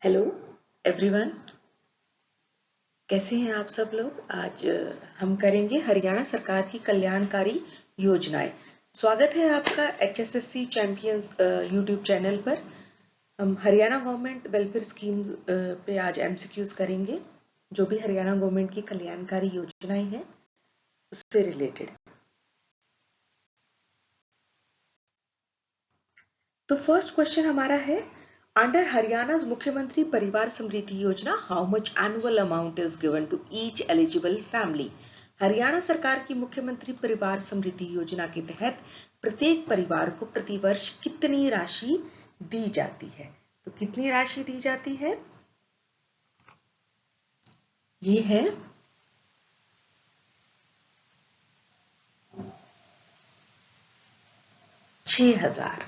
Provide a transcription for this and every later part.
Hello everyone, कैसे हैं आप सब लोग। आज हम करेंगे हरियाणा सरकार की कल्याणकारी योजनाएं। स्वागत है आपका HSSC चैंपियंस यूट्यूब चैनल पर। हम हरियाणा गवर्नमेंट वेलफेयर स्कीम्स पे आज MCQs करेंगे, जो भी हरियाणा गवर्नमेंट की कल्याणकारी योजनाएं हैं उससे रिलेटेड। तो फर्स्ट क्वेश्चन हमारा है, अंडर हरियाणा's मुख्यमंत्री परिवार समृद्धि योजना how much annual amount is given to each eligible family. Haryana सरकार की मुख्यमंत्री परिवार समृद्धि योजना के तहत प्रत्येक परिवार को प्रतिवर्ष कितनी राशि दी जाती है। तो कितनी राशि दी जाती है, ये है 6,000।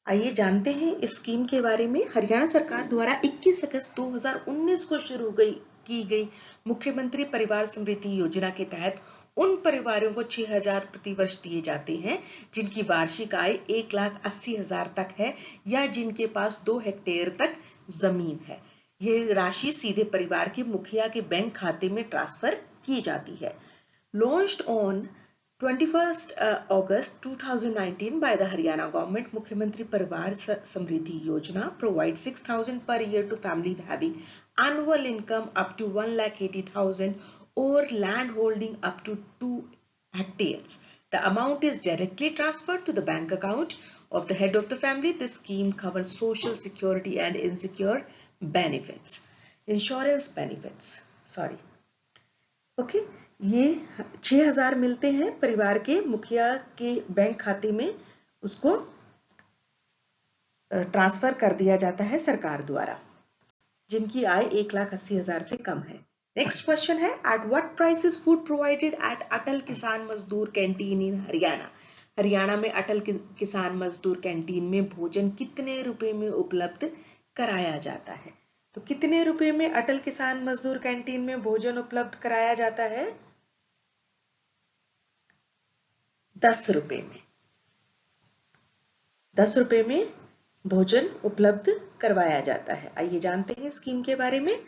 आइए जानते हैं इस स्कीम के बारे में। हरियाणा सरकार द्वारा 21 अगस्त 2019 को शुरू की गई मुख्यमंत्री परिवार समृद्धि योजना के तहत उन परिवारों को 6,000 प्रतिवर्ष दिए जाते हैं जिनकी वार्षिक आय 1,80,000 तक है या जिनके पास 2 हेक्टेयर तक जमीन है। यह राशि सीधे परिवार के मुखिया के बैंक खाते में ट्रांसफर की जाती है। Launched on 21st August 2019 by the Haryana government, Mukhyamantri Parivar Samriddhi Yojana provides 6,000 per year to family having annual income up to 1,80,000 or land holding up to 2 hectares. The amount is directly transferred to the bank account of the head of the family. This scheme covers social security and insecure benefits. Insurance benefits. Sorry. Okay, ये 6,000 मिलते हैं परिवार के मुखिया के bank खाते में, उसको ट्रांसफर कर दिया जाता है सरकार द्वारा जिनकी आय 1,80,000 से कम है। नेक्स्ट क्वेश्चन है, at what price is food provided at Atal Kisan Mazdoor canteen इन हरियाणा। हरियाणा में अटल किसान मजदूर कैंटीन में भोजन कितने रुपए में उपलब्ध कराया जाता है। तो कितने रुपए में अटल किसान मजदूर कैंटीन में भोजन उपलब्ध कराया जाता है। 10 रुपए में। 10 रुपए में भोजन उपलब्ध करवाया जाता है। आइए जानते हैं स्कीम के बारे में।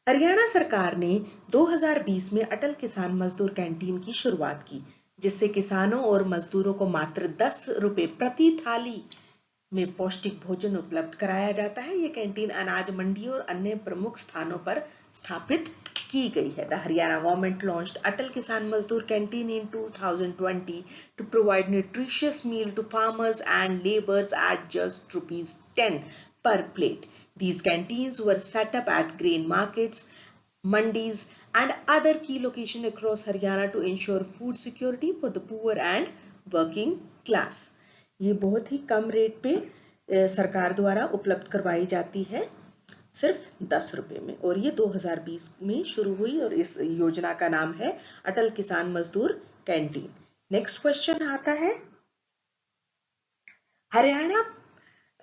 हरियाणा सरकार ने 2020 में अटल किसान मजदूर कैंटीन की शुरुआत की, जिससे किसानों और मजदूरों को मात्र 10 रुपए प्रति थाली में पौष्टिक भोजन उपलब्ध कराया जाता है। ये कैंटीन अनाज मंडी और अन्य प्रमुख स्थानों पर स्थापित की गई है। The Haryana government launched Atal Kisan Mazdoor canteen in 2020 to provide nutritious meal to farmers and laborers at just ₹10 per plate. These canteens were set up at grain markets, mandis and other key locations across Haryana to ensure food security for the poor and working class. ये बहुत ही कम rate पे सरकार द्वारा उपलब्ध करवाई जाती है, सिर्फ 10 रुपए में, और ये 2020 में शुरू हुई और इस योजना का नाम है अटल Kisan Mazdoor canteen. Next question आता है, Haryana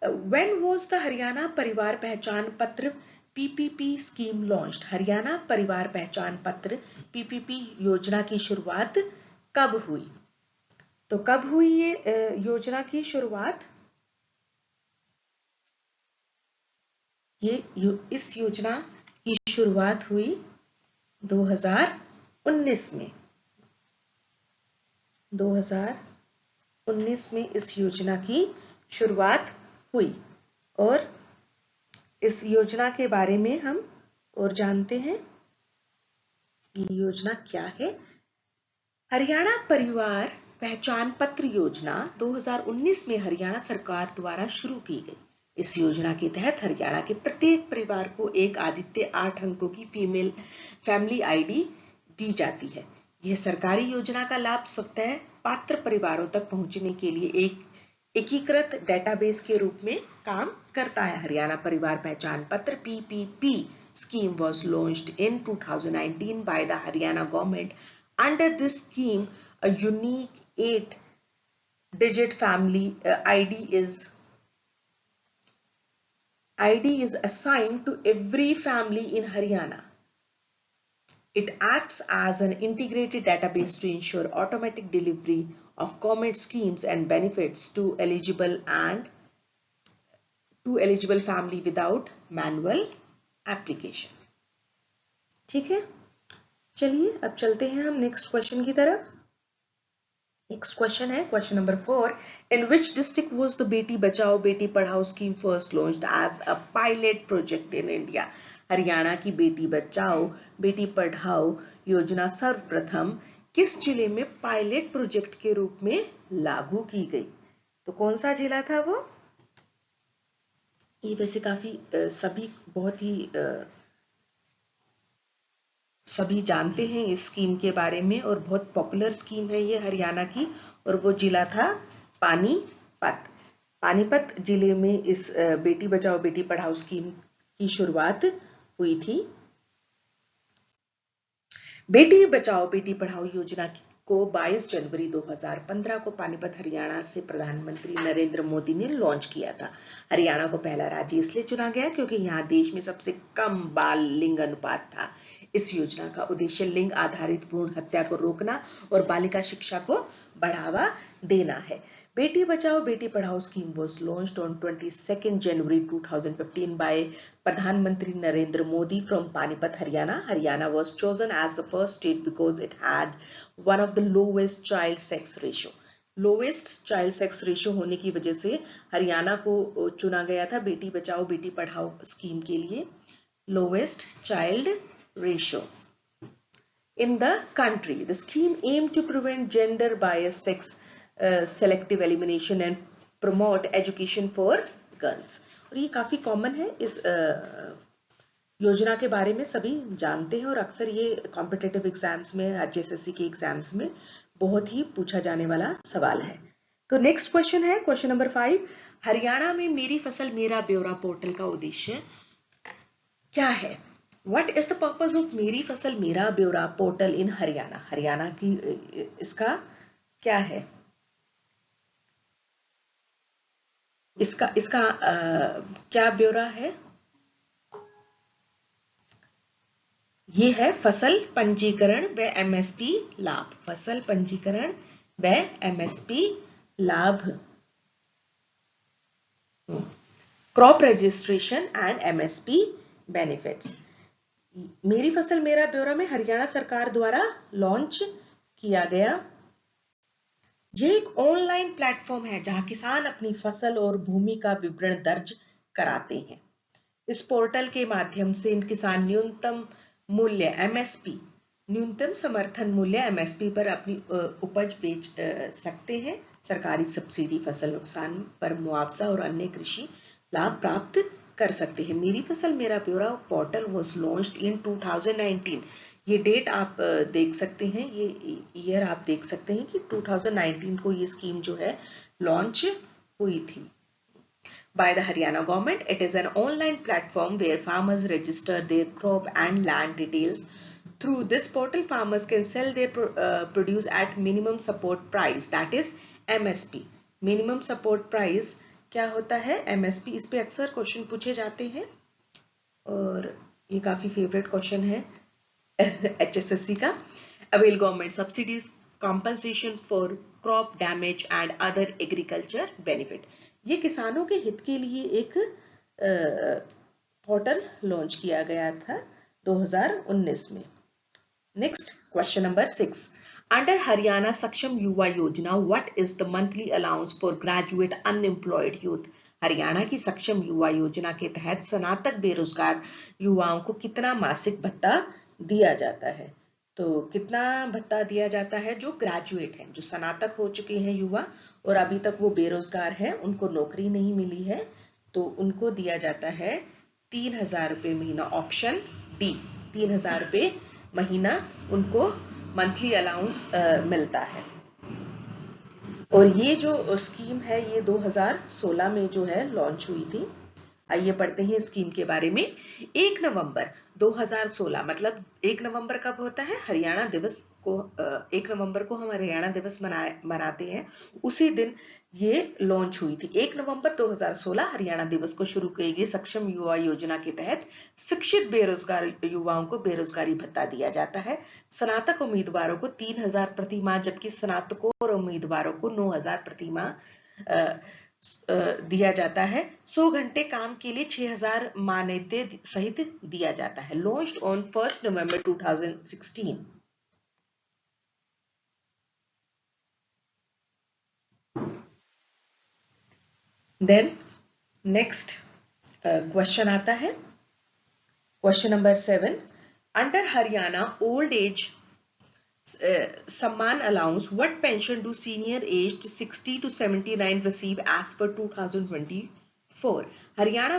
when was the Haryana परिवार पहचान पत्र PPP स्कीम लॉन्च्ड। हरियाणा परिवार पहचान पत्र PPP योजना की शुरुआत कब हुई। तो कब हुई ये योजना की शुरुआत। इस योजना की शुरुआत हुई 2019 में। 2019 में इस योजना की शुरुआत हुई और इस योजना के बारे में हम और जानते हैं कि योजना क्या है। हरियाणा परिवार पहचान पत्र योजना 2019 में हरियाणा सरकार द्वारा शुरू की गई। इस योजना के तहत हरियाणा के प्रत्येक परिवार को एक आदित्य 8 अंकों की फीमेल फैमिली ID दी जाती है। यह सरकारी योजना का लाभ स्वतः पात्र परिवारों तक पहुंचने के लिए एक एकीकृत डेटाबेस के रूप में काम करता है। हरियाणा परिवार पहचान पत्र PPP scheme was launched in 2019 by the Haryana government. Under this scheme, a unique 8-digit family ID is assigned to every family in Haryana. It acts as an integrated database to ensure automatic delivery of government schemes and benefits to eligible and to eligible family without manual application. ठीक है, चलिए अब चलते हैं हम next question की तरफ। Next question है question number 4। In which district was the Beti Bachao Beti Padhao scheme first launched as a pilot project in India? Haryana की बेटी बचाओ बेटी पढ़ाओ योजना सर्वप्रथम किस जिले में पायलट प्रोजेक्ट के रूप में लागू की गई? तो कौन सा जिला था वो? ये वैसे काफी सभी बहुत ही सभी जानते हैं इस स्कीम के बारे में और बहुत पॉपुलर स्कीम है ये हरियाणा की, और वो जिला था पानीपत। पानीपत जिले में इस बेटी बचाओ बेटी पढ़ाओ स्कीम की शुरुआत हुई थी। बेटी बचाओ बेटी पढ़ाओ योजना को 22 जनवरी 2015 को पानीपत हरियाणा से प्रधानमंत्री नरेंद्र मोदी ने लॉन्च किया था। हरियाणा को पहला राज्य इसलिए चुना गया क्योंकि यहाँ देश में सबसे कम बाल लिंग अनुपात था। इस योजना का उद्देश्य लिंग आधारित भ्रूण हत्या को रोकना और बालिका शिक्षा को बढ़ावा देना है। बेटी Bachao Beti Padhao scheme was launched on 22nd January 2015 by प्रधानमंत्री Narendra Modi from Panipat, Haryana. Haryana was chosen as the first state because it had one of the lowest child sex ratio. Lowest child sex ratio होने की वजह से हरियाणा को चुना गया था बेटी बचाओ बेटी पढ़ाओ स्कीम के लिए। Lowest child ratio in the country. The scheme aimed to prevent gender bias, sex selective elimination and promote education for girls. और ये काफी कॉमन है, इस योजना के बारे में सभी जानते हैं और अक्सर ये कॉम्पिटिटिव एग्जाम्स में HSSC के एग्जाम्स में बहुत ही पूछा जाने वाला सवाल है। तो नेक्स्ट क्वेश्चन है क्वेश्चन नंबर 5। हरियाणा में मेरी फसल मेरा ब्यौरा पोर्टल का उद्देश्य क्या है? What is the purpose of मेरी फसल मेरा ब्यौरा पोर्टल इन हरियाणा? हरियाणा की इसका क्या है? इसका क्या ब्यौरा है? ये है फसल पंजीकरण व MSP लाभ। फसल पंजीकरण व MSP लाभ, crop registration and MSP benefits. मेरी फसल मेरा ब्यौरा में हरियाणा सरकार द्वारा लॉन्च किया गया। यह एक ऑनलाइन प्लेटफॉर्म है जहां किसान अपनी फसल और भूमि का विवरण दर्ज कराते हैं। इस पोर्टल के माध्यम से किसान न्यूनतम मूल्य MSP, न्यूनतम समर्थन मूल्य MSP पर अपनी उपज बेच सकते हैं। सरकारी सब्सिडी, फसल नुकसान पर मुआवजा और अन्य कृषि लाभ प्राप्त कर सकते हैं। मेरी फसल मेरा ब्यौरा पोर्टल वाज लॉन्च्ड इन 2019। ये डेट आप देख सकते हैं, ये ईयर आप देख सकते हैं कि 2019 को ये स्कीम जो है लॉन्च हुई थी। By the Haryana government, it is an online platform where farmers register their crop and land details. Through this portal, farmers can sell their produce at minimum support price, that is MSP. Minimum support price क्या होता है? MSP। इस पे अक्सर question पूछे जाते हैं और ये काफी फेवरेट क्वेश्चन है HSSC का। Avail government subsidies, compensation for crop damage and other agriculture benefit. ये किसानों के हित के लिए एक पोर्टल लॉन्च किया गया था 2019 में। Next question number 6। Under Haryana सक्षम युवा योजना what is the monthly allowance for graduate unemployed youth? Haryana की सक्षम युवा योजना के तहत स्नातक बेरोजगार युवाओं को कितना मासिक भत्ता दिया जाता है? तो कितना भत्ता दिया जाता है? जो ग्रेजुएट हैं, जो स्नातक हो चुके हैं युवा और अभी तक वो बेरोजगार हैं, उनको नौकरी नहीं मिली है, तो उनको दिया जाता है 3000 रुपये महीना। ऑप्शन डी, 3000 रुपये महीना उनको मंथली अलाउंस मिलता है। और ये जो स्कीम है ये 2016 में जो है लॉन्च हुई थी। आइए पढ़ते हैं स्कीम के बारे में। 1 नवंबर 2016 मतलब 1 नवंबर कब होता है? हरियाणा दिवस को 1 नवंबर को हम हरियाणा दिवस मनाते हैं, उसी दिन ये लॉन्च हुई थी। 1 नवंबर 2016 हरियाणा दिवस को शुरू की गई सक्षम युवा योजना के तहत शिक्षित बेरोजगार युवाओं को बेरोजगारी भत्ता दिया जाता है। स्नातक उम्मीदवारों को 3000 प्रति माह, जबकि स्नातकों और उम्मीदवारों को 9000 प्रति माह दिया जाता है। 100 घंटे काम के लिए 6000 मान्यते सहित दिया जाता है। Launched on 1 November 2016। Then next question आता है, question number 7। Under Haryana old age Samman allowance, what pension do senior aged 60 to 79 receive as per 2024? Haryana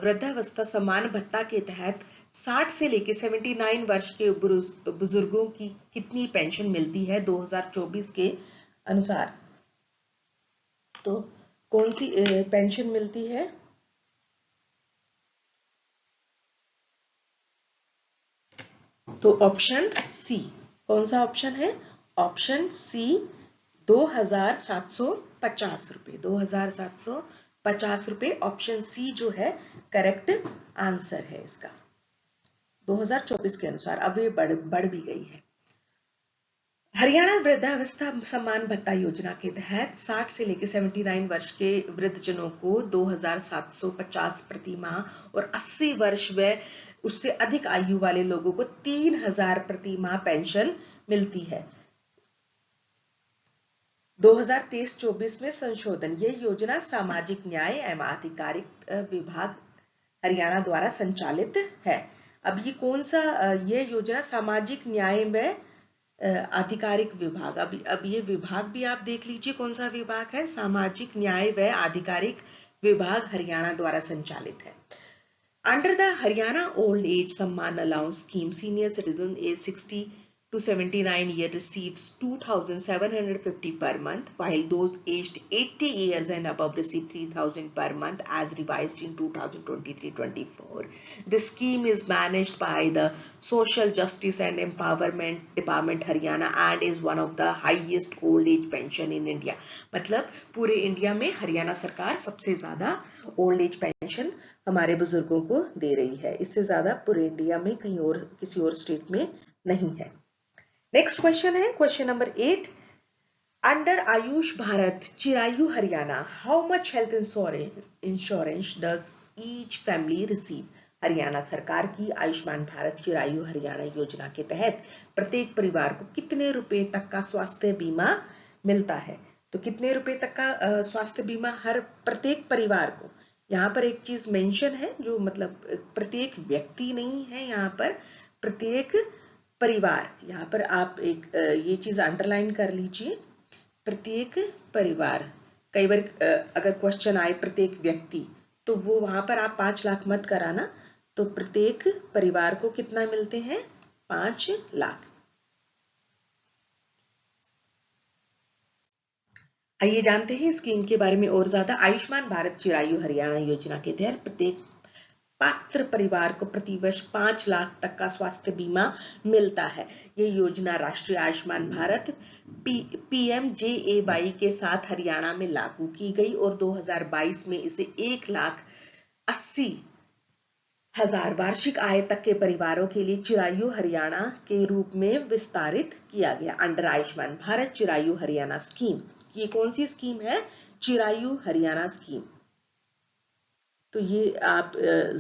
वृद्धावस्था सम्मान भत्ता के तहत 60 से लेकर 79 वर्ष के बुजुर्गों की कितनी पेंशन मिलती है 2024 के अनुसार? तो कौन सी पेंशन मिलती है? तो ऑप्शन सी, कौन सा ऑप्शन है? ऑप्शन सी 2750 रुपए, 2750 रुपए। ऑप्शन सी जो है करेक्ट आंसर है इसका 2024 के अनुसार। अब ये बढ़ भी गई है। हरियाणा वृद्धावस्था सम्मान भत्ता योजना के तहत 60 से लेकर 79 वर्ष के वृद्धजनों को 2750 प्रति माह और 80 वर्ष व उससे अधिक आयु वाले लोगों को 3000 प्रति माह पेंशन मिलती है। 2023-24 में संशोधन। यह योजना सामाजिक न्याय एवं आधिकारिक विभाग हरियाणा द्वारा संचालित है। अब ये कौन सा ये योजना सामाजिक न्याय में आधिकारिक विभाग, अब ये विभाग भी आप देख लीजिए कौन सा विभाग है। सामाजिक न्याय व आधिकारिक विभाग हरियाणा द्वारा संचालित है। Under the Haryana old age Samman allowance scheme, senior citizen age 60 to 79 year receives 2750 per month, while those aged 80 years and above receive 3000 per month as revised in 2023-24. The scheme is managed by the Social Justice and Empowerment Department Haryana and is one of the highest old age pension in India. मतलब पूरे India में हरियाणा सरकार सबसे ज्यादा old age pension हमारे बुजुर्गों को दे रही है। इससे ज्यादा पूरे इंडिया में कहीं और किसी और स्टेट में नहीं है। नेक्स्ट क्वेश्चन है question number 8। Under Ayush Bharat Chirayu Haryana, how much health insurance does each family receive? Haryana सरकार की आयुष्मान भारत चिरायु हरियाणा योजना के तहत प्रत्येक परिवार को कितने रुपए तक का स्वास्थ्य बीमा मिलता है? तो कितने रुपए तक का स्वास्थ्य बीमा हर प्रत्येक परिवार को? यहाँ पर एक चीज मेंशन है जो मतलब प्रत्येक व्यक्ति नहीं है, यहाँ पर प्रत्येक परिवार। यहाँ पर आप एक ये चीज अंडरलाइन कर लीजिए, प्रत्येक परिवार। कई बार अगर क्वेश्चन आए प्रत्येक व्यक्ति तो वो वहां पर आप 5 लाख मत कराना, तो प्रत्येक परिवार को कितना मिलते हैं? 5 लाख। आइए जानते हैं स्कीम के बारे में और ज्यादा। आयुष्मान भारत चिरायु हरियाणा योजना के तहत प्रत्येक पात्र परिवार को प्रतिवर्ष 5 लाख तक का स्वास्थ्य बीमा मिलता है। ये योजना राष्ट्रीय आयुष्मान भारत PMJAY के साथ हरियाणा में लागू की गई और 2022 में इसे 1,80,000 वार्षिक आय तक के परिवारों के लिए चिरायु हरियाणा के रूप में विस्तारित किया गया। अंडर आयुष्मान भारत चिरायु हरियाणा स्कीम, ये कौन सी स्कीम है? चिरायु हरियाणा स्कीम। तो ये आप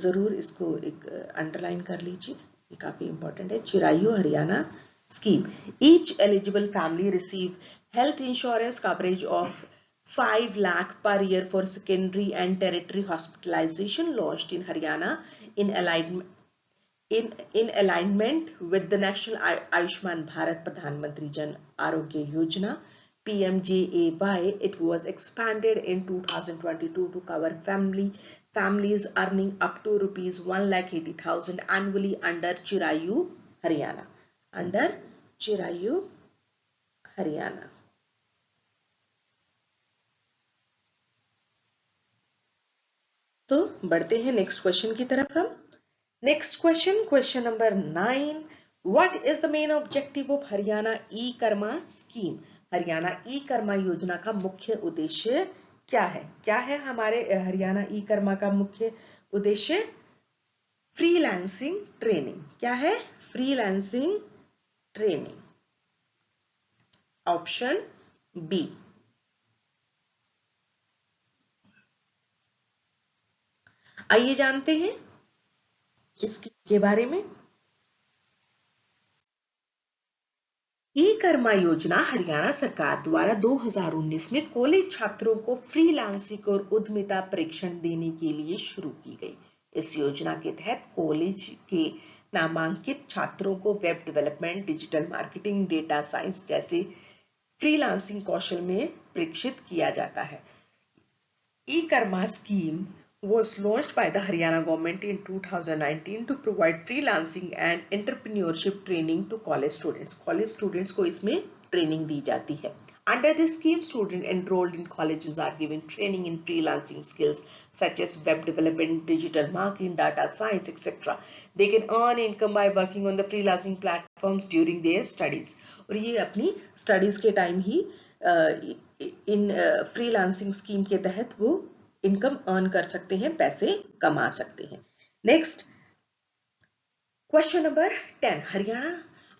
जरूर इसको एक अंडरलाइन कर लीजिए, ये काफी इंपॉर्टेंट है। Chirayu Haryana scheme. Each eligible family receive health insurance coverage of 5 lakh per year for secondary and tertiary hospitalization, launched in Haryana in alignment with the National Ayushman Bharat Pradhan Mantri Jan Arogya Yojana PMJAY. It was expanded in 2022 to cover families earning up to rupees 1,80,000 annually under Chirayu Haryana. Under Chirayu Haryana. तो बढ़ते हैं next question की तरफ हम। Next question, question number 9। What is the main objective of Haryana e Karma scheme? Haryana e Karma योजना का मुख्य उद्देश्य क्या है? क्या है हमारे हरियाणा ई कर्मा का मुख्य उद्देश्य? Freelancing training. क्या है? Freelancing training. Option B. आइए जानते हैं इसके बारे में। ई कर्मा योजना हरियाणा सरकार द्वारा 2019 में कॉलेज छात्रों को फ्रीलांसिंग और उद्यमिता प्रशिक्षण देने के लिए शुरू की गई। इस योजना के तहत कॉलेज के नामांकित छात्रों को web development, digital marketing, data science जैसे फ्रीलांसिंग कौशल में प्रशिक्षित किया जाता है। E-Karma scheme was launched by the Haryana government in 2019 to provide freelancing and entrepreneurship training to college students. College students को इसमें ट्रेनिंग दी जाती है। Under this scheme, students enrolled in colleges are given training in freelancing skills such as web development, digital marketing, data science, etc. They can earn income by working on the freelancing platforms during their studies. और ये अपनी studies के time ही इन freelancing scheme के तहत वो income earn कर सकते हैं, पैसे कमा सकते हैं। Next question number 10, Haryana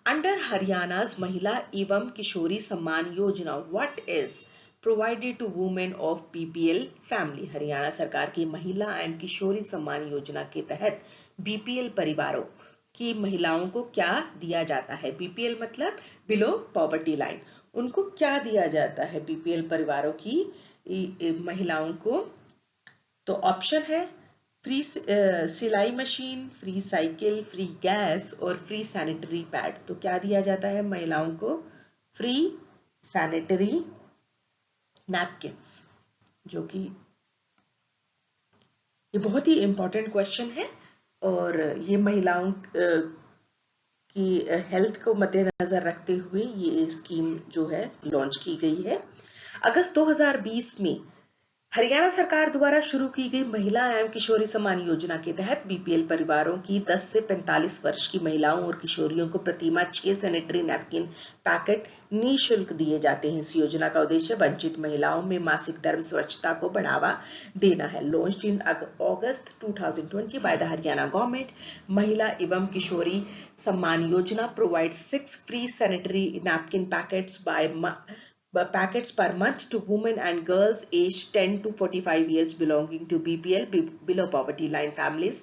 under हरियाणा's Mahila Evam Kishori Samman Yojana what is provided to women of BPL family. Haryana सरकार की महिला एवं किशोरी सम्मान योजना के तहत बीपीएल परिवारों की महिलाओं को क्या दिया जाता है। बीपीएल मतलब बिलो पॉवर्टी लाइन। उनको क्या दिया जाता है बीपीएल परिवारों की महिलाओं को? तो ऑप्शन है फ्री सिलाई machine, free cycle, free gas और फ्री सैनिटरी पैड। तो क्या दिया जाता है महिलाओं को? फ्री सैनिटरी नैपकिन्स, जो कि ये बहुत ही इंपॉर्टेंट क्वेश्चन है और ये महिलाओं की हेल्थ को मद्देनजर रखते हुए ये स्कीम जो है लॉन्च की गई है। अगस्त 2020 में हरियाणा सरकार द्वारा शुरू की गई महिला एवं किशोरी सम्मान योजना के तहत बीपीएल परिवारों की 10 से 45 वर्ष की महिलाओं और किशोरियों को प्रतिमाह 6 सैनिटरी नैपकिन पैकेट निःशुल्क दिए जाते हैं। इस योजना का उद्देश्य वंचित महिलाओं में मासिक धर्म स्वच्छता को बढ़ावा देना है। Launched in August 2020 by the Haryana government, महिला एवं किशोरी सम्मान योजना provides 6 free sanitary napkin packets per month to women and girls aged 10 to 45 years belonging to BPL below poverty line families.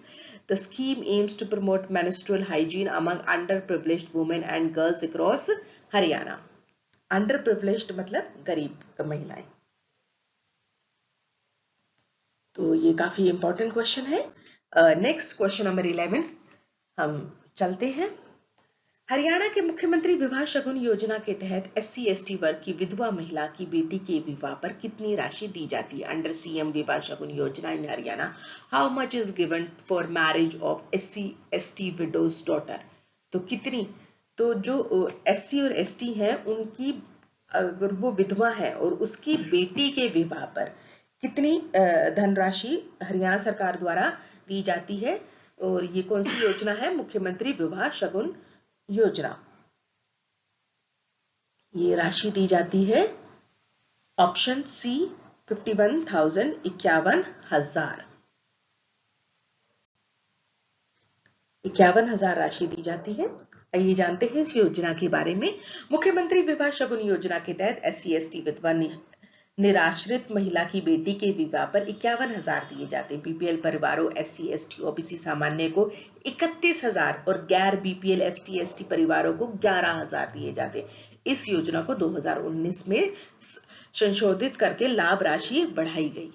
The scheme aims to promote menstrual hygiene among underprivileged women and girls across Haryana. Underprivileged मतलब गरीब महिलाएं। तो ये काफी important question है। Next question number 11 हम चलते हैं। हरियाणा के मुख्यमंत्री विवाह शगुन योजना के तहत SC/ST वर्ग की विधवा महिला की बेटी के विवाह पर कितनी राशि दी जाती है? Under CM Vivah Shagun Yojana in Haryana, how much is given for marriage of SC/ST widows daughter? तो कितनी? तो जो SC और ST है उनकी अगर वो विधवा है और उसकी बेटी के विवाह पर कितनी धनराशि हरियाणा सरकार द्वारा दी जाती है? और ये कौन सी योजना है? मुख्यमंत्री विवाह शगुन योजना। ये राशि दी जाती है ऑप्शन सी 51,000 51,000 राशि दी जाती है। आइए जानते हैं इस योजना के बारे में। मुख्यमंत्री विवाह शगुन योजना के तहत SC/ST विधवा निराश्रित महिला की बेटी के विवाह पर 51,000 दिए जाते हैं। बीपीएल परिवारों SC/ST OBC सामान्य को 31,000 और गैर BPL ST/ST परिवारों को 11,000 दिए जाते। इस योजना को 2019 में संशोधित करके लाभ राशि बढ़ाई गई।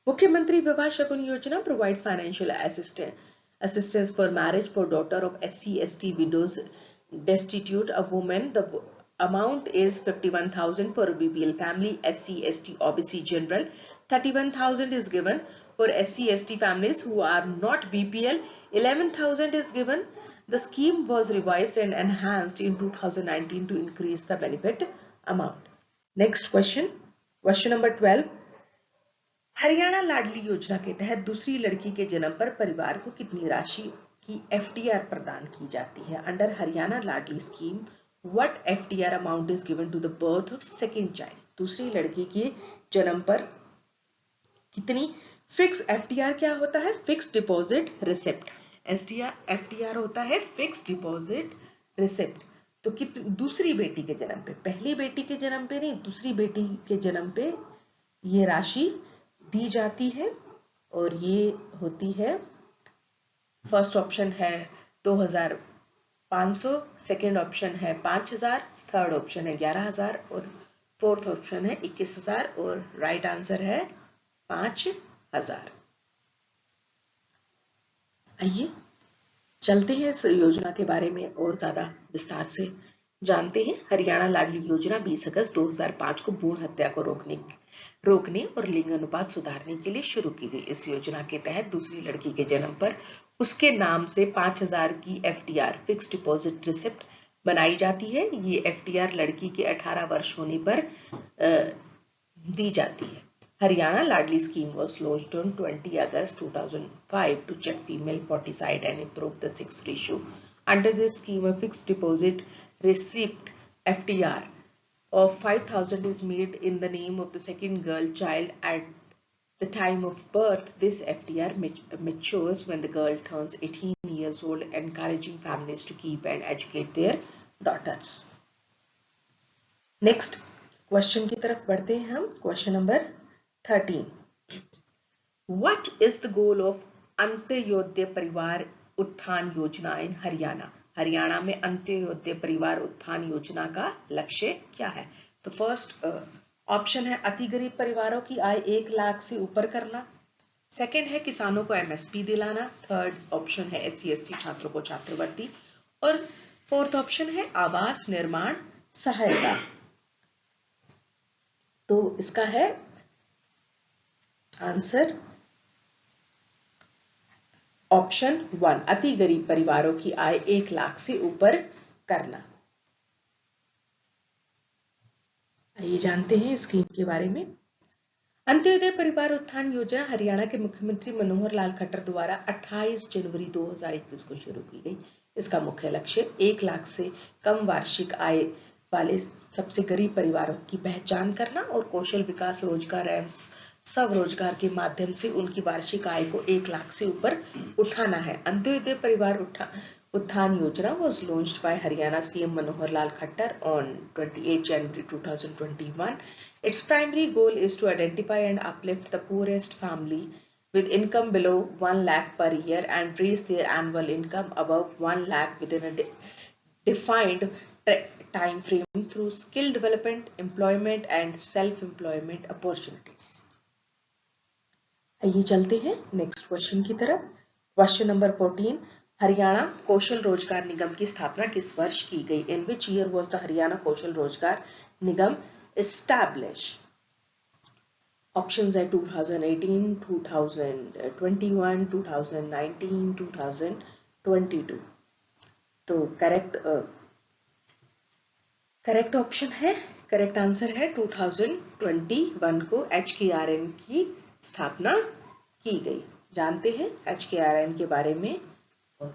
मुख्यमंत्री विवाह शगुन योजना provides financial assistance for marriage for daughter of SC/ST widows destitute a woman. The amount is 51,000 for a BPL family, SC/ST OBC general. 31,000 is given for SC/ST families who are not BPL. 11,000 is given. The scheme was revised and enhanced in 2019 to increase the benefit amount. Next question, question number 12. Haryana लाडली योजना के तहत दूसरी लड़की के जन्म पर परिवार को कितनी राशि की FDR प्रदान की जाती है? Under Haryana Ladli scheme What FDR amount is given to the birth of second child? दूसरी लड़की के जन्म पर कितनी? फिक्स FDR क्या होता है? Fix deposit receipt. FDR होता है फिक्स डिपॉजिट रिसिप्ट। तो दूसरी बेटी के जन्म पे, पहली बेटी के जन्म पे नहीं, दूसरी बेटी के जन्म पे ये राशि दी जाती है और ये होती है, फर्स्ट ऑप्शन है 2500, सेकेंड ऑप्शन है 5000, थर्ड ऑप्शन है 11000 और फोर्थ ऑप्शन है 21000 और राइट आंसर है 5000। आइए चलते हैं इस योजना के बारे में और ज्यादा विस्तार से जानते हैं। हरियाणा लाडली योजना 20 अगस्त 2005 को भ्रूण हत्या को रोकने और लिंग अनुपात सुधारने के लिए शुरू की गई। इस योजना के तहत दूसरी लड़की के जन्म पर उसके नाम से 5000 की FDR फिक्स डिपॉजिट रिसिप्ट बनाई जाती है। ये FDR लड़की के 18 वर्ष होने पर दी जाती है। Haryana Ladli scheme was launched on 20 August 2005 to check female foeticide and improve the sex ratio. Under this scheme, a fixed deposit receipt FDR of 5,000 is made in the name of the second girl child at the time of birth. This FDR matures when the girl turns 18 years old, encouraging families to keep and educate their daughters. Next question की तरफ बढ़ते हैं हम। Question number 13. What is the goal of Antyodaya परिवार Utthan Yojana in Haryana? Haryana में अंत्योदय परिवार उत्थान योजना का लक्ष्य क्या है? तो फर्स्ट ऑप्शन है अति गरीब परिवारों की आय 1 लाख से ऊपर करना, सेकंड है किसानों को MSP दिलाना, थर्ड ऑप्शन है SC/ST छात्रों को छात्रवृत्ति और फोर्थ ऑप्शन है आवास निर्माण सहायता। तो इसका है आंसर ऑप्शन 1, अति गरीब परिवारों की आय 1 लाख से ऊपर करना। आइए जानते हैं स्कीम के बारे में। अंत्योदय परिवार उत्थान योजना हरियाणा के मुख्यमंत्री मनोहर लाल खट्टर द्वारा 28 जनवरी 2021 को शुरू की गई। इसका मुख्य लक्ष्य 1 लाख से कम वार्षिक आय वाले सबसे गरीब परिवारों की पहचान करना और कौशल विकास, रोजगार एवं स्वरोजगार के माध्यम से उनकी वार्षिक आय को 1 लाख से ऊपर उठाना है। अंत्योदय परिवार Utthan Yojana was launched by Haryana CM Manohar Lal Khattar on 28 January 2021. Its primary goal is to identify and uplift the poorest family with income below 1 lakh per year and raise their annual income above 1 lakh within a defined time frame through skill development, employment and self-employment opportunities. आइए चलते हैं next question की तरफ। Question number 14, Haryana Kaushal Rozgar निगम की स्थापना किस वर्ष की गई? In which year was the Haryana Kaushal Rozgar Nigam establish? Options है 2018, 2021, 2019, 2022। तो करेक्ट ऑप्शन है, करेक्ट आंसर है 2021 को HKRN की स्थापना की गई। जानते हैं HKRN के बारे में। और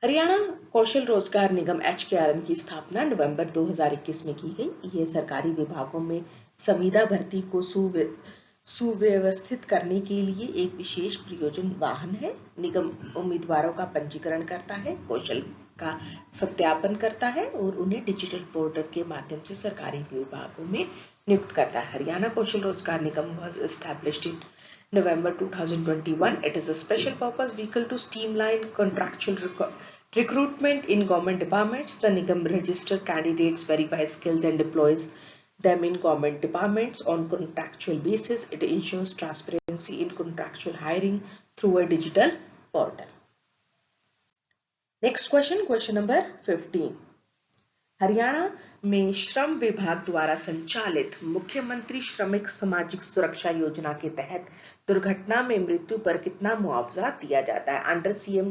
हरियाणा कौशल रोजगार निगम HKRN की स्थापना नवंबर 2021 में की गई। यह सरकारी विभागों में संविदा भर्ती को सुव्यवस्थित करने के लिए एक विशेष प्रयोजन वाहन है। निगम उम्मीदवारों का पंजीकरण करता है, कौशल का सत्यापन करता है और उन्हें डिजिटल पोर्टल के माध्यम से सरकारी विभागों में नियुक्त करता है। हरियाणा कौशल रोजगार निगम was established in November 2021. It is a special purpose vehicle to streamline contractual recruitment in government departments. The Nigam registers candidates, verifies skills and deploys them in government departments on contractual basis. It ensures transparency in contractual hiring through a digital portal. Next question, question number 15. Haryana में श्रम विभाग द्वारा संचालित मुख्यमंत्री श्रमिक सामाजिक सुरक्षा योजना के तहत दुर्घटना में मृत्यु पर कितना मुआवजा दिया जाता है? अंडर CM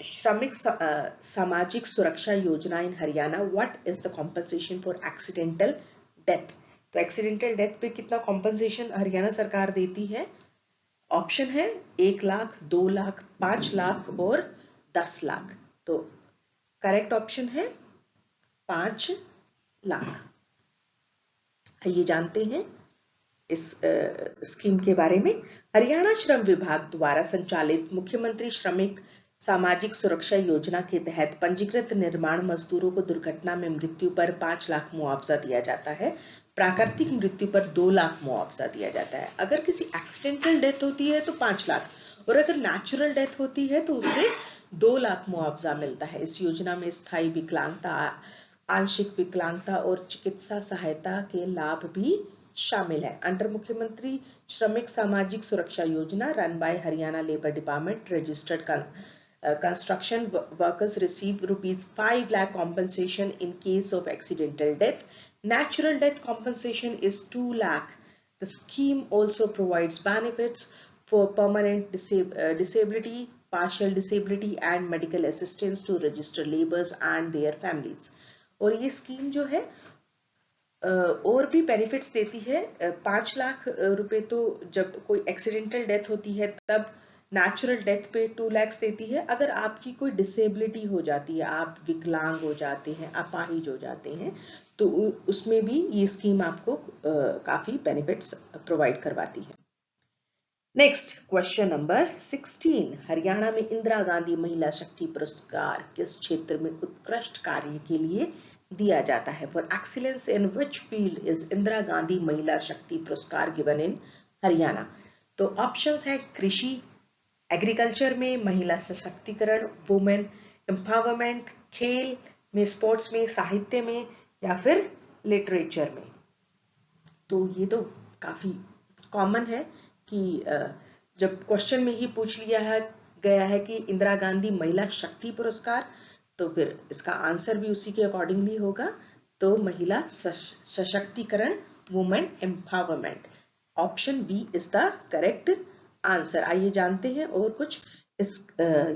श्रमिक Samajik Suraksha Yojana in Haryana, what is the compensation for accidental death? तो एक्सीडेंटल डेथ पे कितना कॉम्पनसेशन हरियाणा सरकार देती है? ऑप्शन है 1 लाख, 2 लाख, 5 लाख और 10 लाख। तो करेक्ट ऑप्शन है 5 लाख। ये जानते हैं इस स्कीम के बारे में। हरियाणा श्रम विभाग द्वारा संचालित मुख्यमंत्री श्रमिक सामाजिक सुरक्षा योजना के तहत पंजीकृत निर्माण मजदूरों को दुर्घटना में मृत्यु पर 5 लाख मुआवजा दिया जाता है। प्राकृतिक मृत्यु पर 2 लाख मुआवजा दिया जाता है। अगर किसी एक्सीडेंटल डेथ होती है तो 5 लाख, और अगर नेचुरल डेथ होती है तो उसमें 2 लाख मुआवजा मिलता है। इस योजना में स्थायी विकलांगता, आंशिक विकलांगता और चिकित्सा सहायता के लाभ भी शामिल है। अंडर मुख्यमंत्री श्रमिक सामाजिक सुरक्षा योजना run by Haryana labour department, registered construction workers receive rupees 5 lakh compensation in case of accidental death. Natural death compensation is 2 lakh. The scheme also provides benefits for permanent disability, partial disability and medical assistance to registered laborers and their families. और ये scheme जो है और भी benefits देती है। 5 लाख रुपए तो जब कोई एक्सीडेंटल डेथ होती है तब, नेचुरल डेथ पे 2 लाख देती है। अगर आपकी कोई डिसेबिलिटी हो जाती है, आप विकलांग हो जाते हैं, अपाहिज हो जाते हैं, तो उसमें भी ये स्कीम आपको काफी बेनिफिट्स प्रोवाइड करवाती है। नेक्स्ट क्वेश्चन नंबर 16, हरियाणा में इंदिरा गांधी महिला शक्ति पुरस्कार किस क्षेत्र में उत्कृष्ट कार्य के लिए दिया जाता है? For excellence in which field is Indira Gandhi महिला शक्ति पुरस्कार गिवन इन हरियाणा? तो ऑप्शंस है कृषि, एग्रीकल्चर में, महिला सशक्तिकरण, वुमेन एम्पावरमेंट, खेल में, स्पोर्ट्स में, साहित्य में, या फिर लिटरेचर में। तो ये तो काफी कॉमन है कि जब क्वेश्चन में ही पूछ लिया गया है कि इंदिरा गांधी महिला शक्ति पुरस्कार, तो फिर इसका आंसर भी उसी के अकॉर्डिंगली होगा। तो महिला सशक्तिकरण, women empowerment, option B is the correct answer. आइए जानते हैं और कुछ इस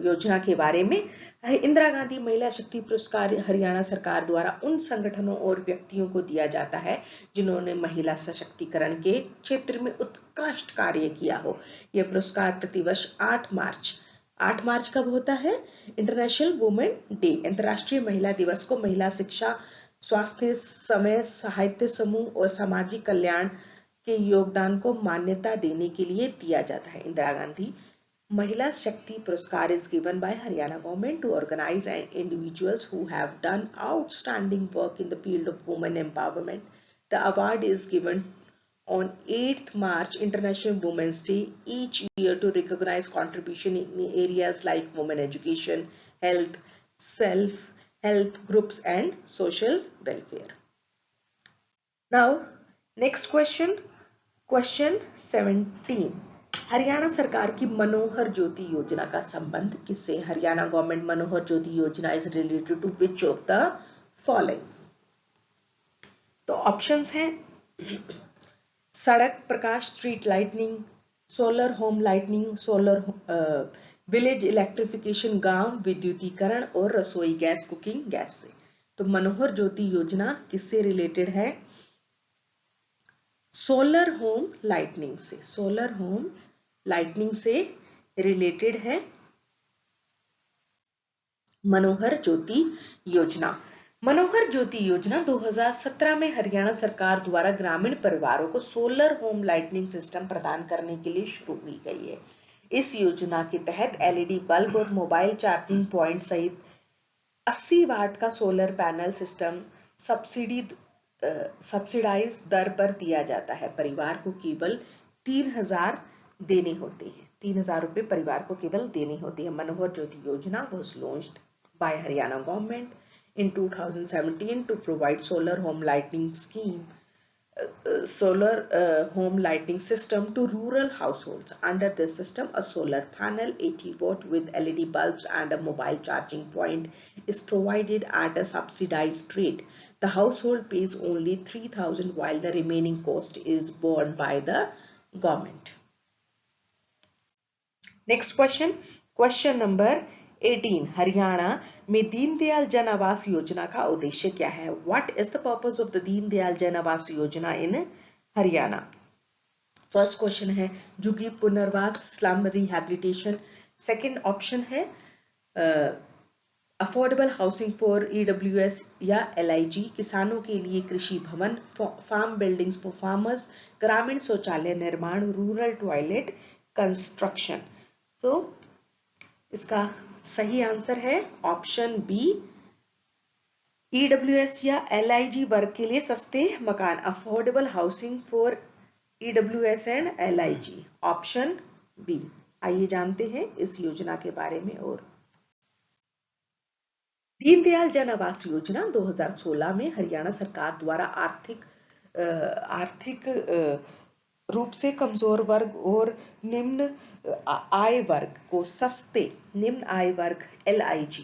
योजना के बारे में। इंदिरा गांधी महिला शक्ति पुरस्कार हरियाणा सरकार द्वारा उन संगठनों और व्यक्तियों को दिया जाता है जिन्होंने महिला सशक्तिकरण के क्षेत्र में उत्कृष्ट कार्य किया हो। यह पुरस्कार प्रतिवर्ष 8 मार्च कब होता है? इंटरनेशनल वुमेन डे, अंतर्राष्ट्रीय महिला दिवस को महिला शिक्षा, स्वास्थ्य, समय, साहित्य समूह और सामाजिक कल्याण के योगदान को मान्यता देने के लिए दिया जाता है। इंदिरा गांधी महिला शक्ति पुरस्कार is given by Haryana government to organize individuals who have done outstanding work in the field of women empowerment. The award is given on 8th March, International Women's Day, each year to recognize contribution in areas like women education, health, self-help groups and social welfare. Now, next question 17. Haryana सरकार की मनोहर ज्योति योजना का संबंध किससे? Haryana government Manohar Jyoti Yojana is related to which of the following? तो options हैं सड़क प्रकाश, street lightning, solar home lightning, solar village electrification, गांव विद्युतीकरण, और रसोई गैस, कुकिंग गैस से। तो मनोहर ज्योति योजना किससे रिलेटेड है? सोलर होम लाइटनिंग से, सोलर होम लाइटनिंग से रिलेटेड है मनोहर ज्योति योजना। मनोहर ज्योति योजना 2017 में हरियाणा सरकार द्वारा ग्रामीण परिवारों को सोलर होम लाइटनिंग सिस्टम प्रदान करने के लिए शुरू की गई है। इस योजना के तहत एलईडी बल्ब और मोबाइल चार्जिंग पॉइंट सहित 80 वाट का सोलर पैनल सिस्टम सब्सिडाइज दर पर दिया जाता है। परिवार को केवल 3000 देने होते हैं, 3000 रुपए परिवार को केवल देने होते हैं। मनोहर ज्योति योजना was launched by Haryana government in 2017 to provide solar home lighting system to rural households. Under this system, a solar panel 80 watt with LED bulbs and a mobile charging point is provided at a subsidized rate. The household pays only 3000 while the remaining cost is borne by the government. Next question number 18. Haryana में दीनदयाल जन आवास योजना का उद्देश्य क्या है? What is the purpose of the Deendayal जन Awas Yojana in Haryana? First question है झुग्गी पुनर्वास, स्लम रिहैबिलिटेशन। सेकंड ऑप्शन है अफोर्डेबल हाउसिंग फॉर ईडब्ल्यूएस या एलआईजी, किसानों के लिए कृषि भवन, फार्म बिल्डिंग्स फॉर फार्मर्स, ग्रामीण शौचालय निर्माण, रूरल टॉयलेट कंस्ट्रक्शन। तो इसका सही आंसर है ऑप्शन बी, ईडब्ल्यूएस या एलआईजी वर्ग के लिए सस्ते मकान, affordable housing for EWS and LIG, option B. आइए जानते हैं इस योजना के बारे में। और दीनदयाल जन आवास योजना 2016 में हरियाणा सरकार द्वारा आर्थिक रूप से कमजोर वर्ग और निम्न आय वर्ग को सस्ते, निम्न आय वर्ग LIG,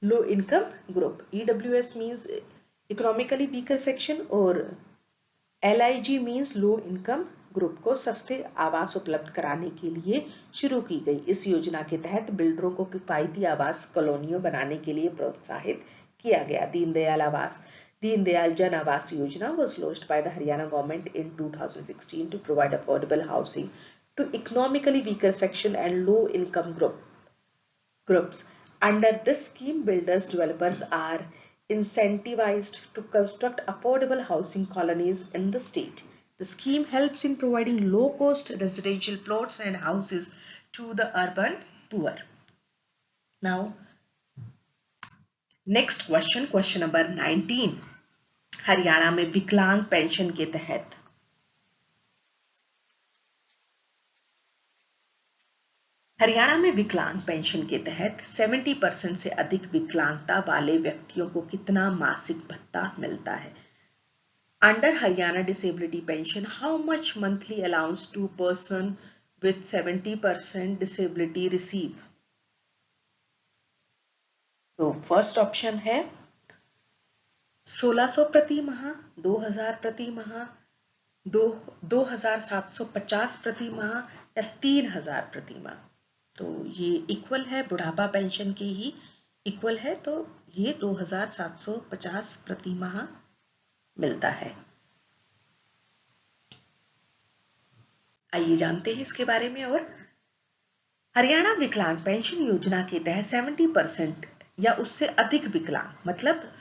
low income group, EWS means economically weaker section और LIG means low income group को सस्ते आवास उपलब्ध कराने के लिए शुरू की गई। इस योजना के तहत बिल्डरों को किफायती आवास कॉलोनियों बनाने के लिए प्रोत्साहित किया गया। दीनदयाल जन Awas Yojana was launched by the Haryana government in 2016 to provide affordable housing to economically weaker section and low income groups. Under this scheme, developers are incentivized to construct affordable housing colonies in the state. The scheme helps in providing low-cost residential plots and houses to the urban poor. Now, next question, question number 19. Haryana में विकलांग pension के तहत हरियाणा में विकलांग pension के तहत 70% से अधिक विकलांगता वाले व्यक्तियों को कितना मासिक भत्ता मिलता है? Under Haryana disability pension, how much monthly allowance to person with 70% disability receive? तो फर्स्ट ऑप्शन है 1600 प्रति माह, 2000 प्रति माह, 2750 प्रति माह या 3000 प्रति माह। तो ये इक्वल है, बुढ़ापा पेंशन के ही इक्वल है, तो ये 2750 प्रति माह मिलता है। आइए जानते हैं इसके बारे में। और हरियाणा विकलांग पेंशन योजना के तहत 70% या उससे अधिक विकलांग, मतलब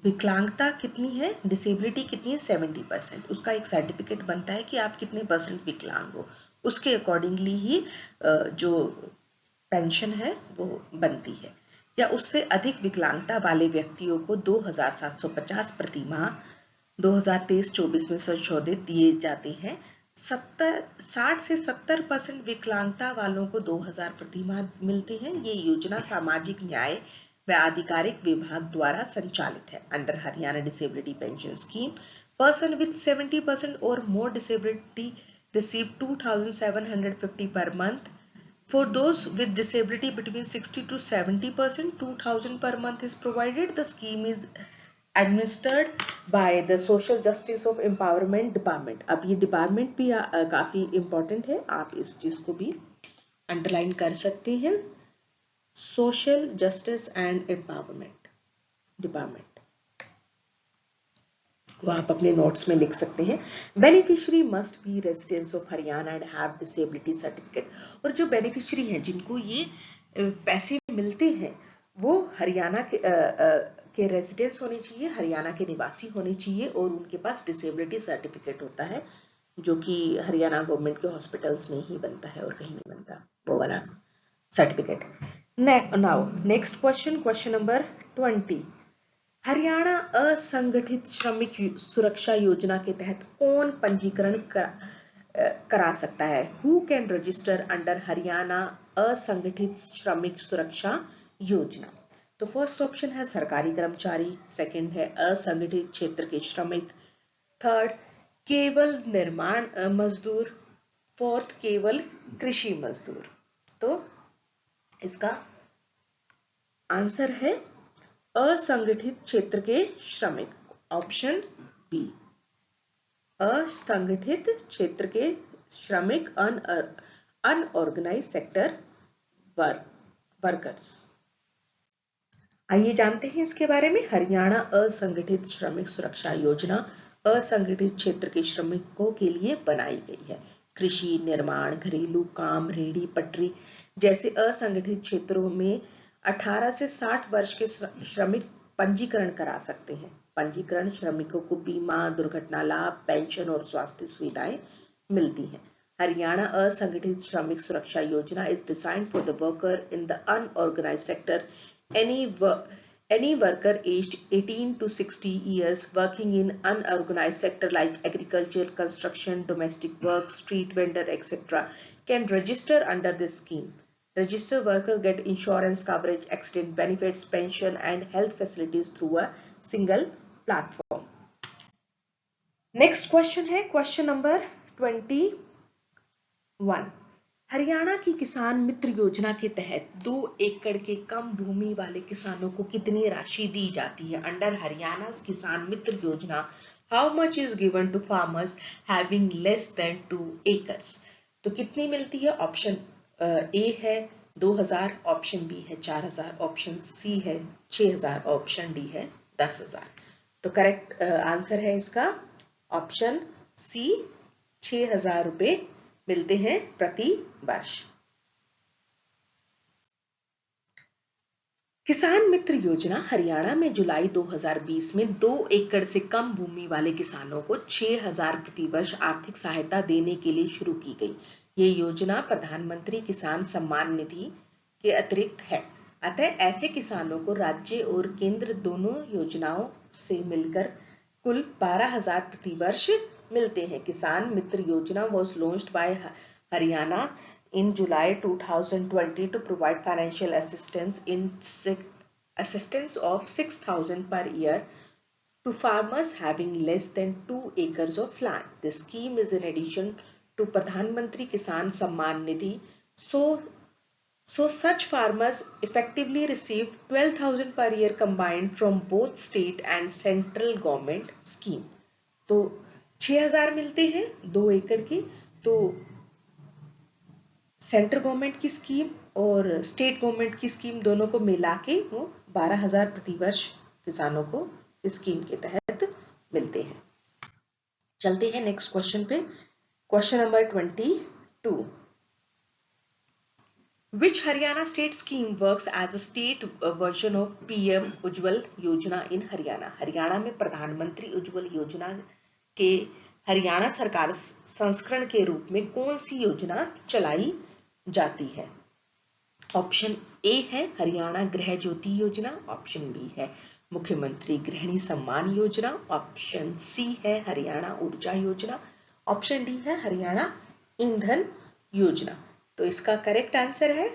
विकलांगता कितनी है, डिसेबिलिटी कितनी है, 70%, उसका एक सर्टिफिकेट बनता है कि आप कितने परसेंट विकलांग हो, उसके अकॉर्डिंगली ही जो पेंशन है वो बनती है। या उससे अधिक विकलांगता वाले व्यक्तियों को 2750 प्रति माह 2023-24 में संशोधित दिए जाते हैं। 60 से 70% विकलांगता वालों को 2000 प्रति माह मिलते हैं। ये योजना सामाजिक न्याय व आधिकारिक विभाग द्वारा संचालित है। Under Haryana disability pension scheme, person with 70% और मोर disability receive 2750 per month. For those with disability between 60 to 70%, 2000 per month is provided. The scheme is administered by the Social Justice of Empowerment Department. अब ये department भी काफी important है, आप इस चीज को भी अंडरलाइन कर सकते हैं। Social justice and empowerment department, इसको आप अपने नोट्स में लिख सकते हैं। Beneficiary must be residents of Haryana and have disability certificate. और जो बेनिफिशियरी हैं जिनको ये पैसे मिलते हैं वो हरियाणा के रेजिडेंट्स होने चाहिए, हरियाणा के निवासी होने चाहिए और उनके पास डिसेबिलिटी सर्टिफिकेट होता है, जो कि हरियाणा गवर्नमेंट के हॉस्पिटल्स में ही बनता है और कहीं नहीं बनता वो वाला certificate. Now next question, question number 20। Haryana असंगठित श्रमिक सुरक्षा योजना के तहत कौन पंजीकरण करा सकता है? Who can register under Haryana असंगठित श्रमिक सुरक्षा योजना? तो फर्स्ट ऑप्शन है सरकारी कर्मचारी, सेकंड है असंगठित क्षेत्र के श्रमिक, थर्ड केवल निर्माण मजदूर, फोर्थ केवल कृषि मजदूर। तो इसका आंसर है असंगठित क्षेत्र के श्रमिक, ऑप्शन बी, असंगठित क्षेत्र के श्रमिक, अनऑर्गेनाइज सेक्टर वर्कर्स। आइए जानते हैं इसके बारे में। हरियाणा असंगठित श्रमिक सुरक्षा योजना असंगठित क्षेत्र के श्रमिकों के लिए बनाई गई है। कृषि, निर्माण, घरेलू काम, रेहड़ी पटरी जैसे असंगठित क्षेत्रों में 18 से 60 वर्ष के श्रमिक पंजीकरण करा सकते हैं। पंजीकरण श्रमिकों को बीमा, दुर्घटना लाभ, पेंशन और स्वास्थ्य सुविधाएं मिलती हैं। Haryana Asanghitit Shramik Suraksha Yojana is designed for the worker in the unorganized sector. Any worker aged 18 to 60 years working in unorganized sector like agriculture, construction, domestic work, street vendor, etc. can register under this scheme. Registered worker get insurance coverage, accident benefits, pension and health facilities through a single platform. Next question है question number 21. Haryana की किसान मित्र योजना के तहत 2 एकड़ के कम भूमि वाले किसानों को कितनी राशि दी जाती है? अंडर हरियाणा किसान मित्र योजना, how much is given to farmers having less than 2 acres? तो कितनी मिलती है? ऑप्शन ए है 2000, ऑप्शन बी है 4000, ऑप्शन सी है 6000, ऑप्शन डी है 10000. तो करेक्ट आंसर है इसका ऑप्शन सी, 6000 रुपए मिलते हैं प्रति वर्ष. किसान मित्र योजना हरियाणा में जुलाई 2020 में 2 एकड़ से कम भूमि वाले किसानों को 6000 प्रति वर्ष आर्थिक सहायता देने के लिए शुरू की गई. ये योजना प्रधानमंत्री किसान सम्मान निधि के अतिरिक्त है. अतः ऐसे किसानों को राज्य और केंद्र दोनों योजनाओं से मिलकर कुल 12000 प्रति वर्ष मिलते हैं. किसान मित्र योजना was launched by Haryana in July 2020 to provide financial assistance of 6000 per year to farmers having less than 2 acres of land. This scheme is in addition to Pradhan Mantri Kisan Samman Nidhi. So such farmers effectively receive 12,000 per year combined from both state and central government scheme. तो 6000 मिलते हैं 2 एकड़ की. तो central government की scheme और state government की scheme दोनों को मिला के वो 12000 प्रति वर्ष किसानों को इस स्कीम के तहत मिलते हैं. चलते हैं नेक्स्ट क्वेश्चन पे. Question number 22. Which Haryana state scheme works as a state version of PM Ujjwal Yojana in Haryana? Haryana में प्रधानमंत्री उज्ज्वल योजना के हरियाणा सरकार संस्करण के रूप में कौन सी योजना चलाई जाती है? ऑप्शन ए है हरियाणा गृह ज्योति योजना, ऑप्शन बी है मुख्यमंत्री गृहिणी सम्मान योजना, ऑप्शन सी है हरियाणा ऊर्जा योजना, ऑप्शन डी है हरियाणा ईंधन योजना. तो इसका करेक्ट आंसर है